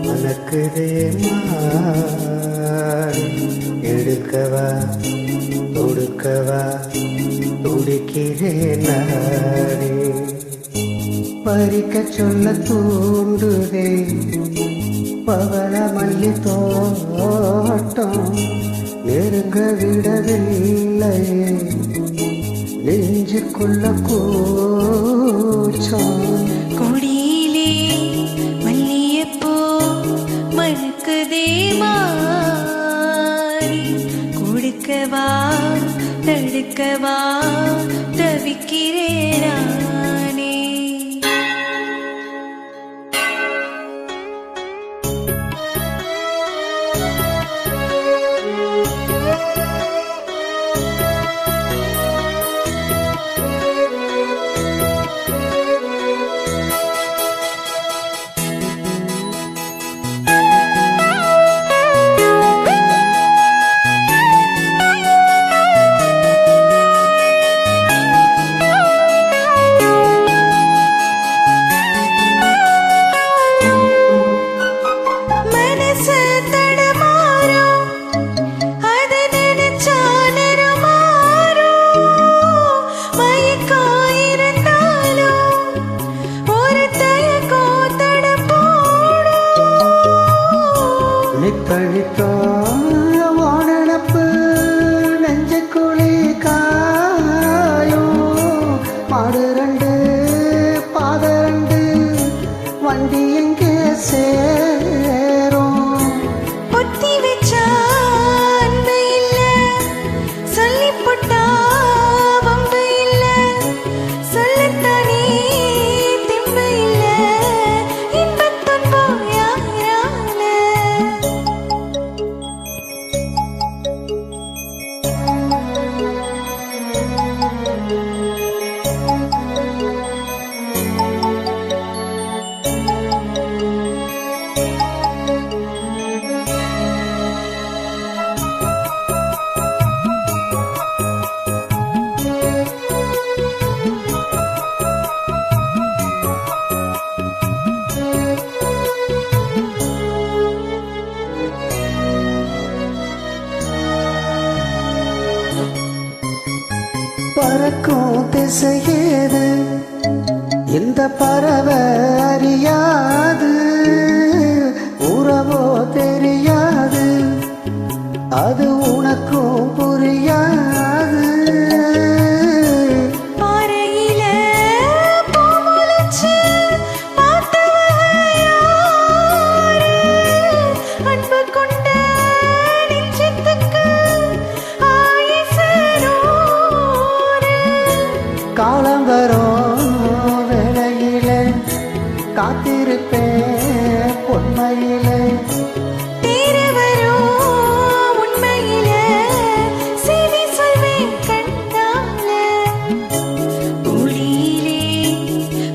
மணக்குதே மாறி எடுக்கவா தொடுக்கவா துடிக்கிறேன் நானே பறிக்க சொல்ல தூண்டுதே பவள மல்லி தோட்டம் நெருங்க விடவில்லையே நெஞ்சுக்குள்ள கூச்சம் கொடியிலே மல்லியப்பூ மணக்குதே மாறி கொடுக்கவா தடுக்கவா தவிக்கிறேன் நானே. வானப்பு நெஞ்சுக்குழி காயும் மாடு ரெண்டு பாத ரெண்டு வண்டி எங்கே சேரும் பொத்தி வச்சா அன்பு இல்ல சொல்லி போட்டா வம்பு இல்ல சொல்லத்தானே திம்பு இல்ல இன்பத்துன்பம் யாரால. பறக்கும் திசையேது இந்த பறவை அறியாது உறவோ தெரியாது அது உனக்கும் புரியாது. பாறையில பூ முளைச்சு பார்த்தவ யாரு? அன்பு கொண்ட நெஞ்சத்துக்கு ஆயுசு நூறு. காலம் வரும் வேளையில காத்திருப்பேன் பொன்மையில தேறு வரும் உண்மையில செய்தி சொல்வேன் கண்ணால. கொடியிலே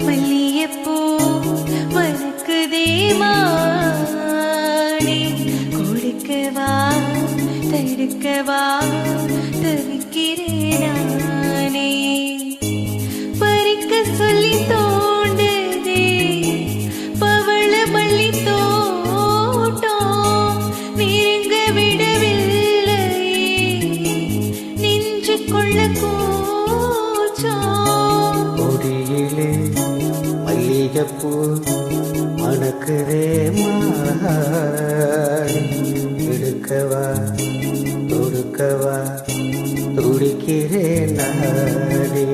மல்லியப்பூ மணக்குதே மாறி கொடுக்கவா தடுக்கவா தவிக்கிறேன் நானே. பறிக்க சொல்லி தோண்டுதே பவள மல்லி தோட்டம் நெருங்க விடவில்லை நெஞ்சுக்குள்ள கூச்சம். கொடியிலே மல்லிகைப்பூ மணக்குதே மாறி எடுக்கவா தொடுக்கவா துடிக்கிறேன் நானே.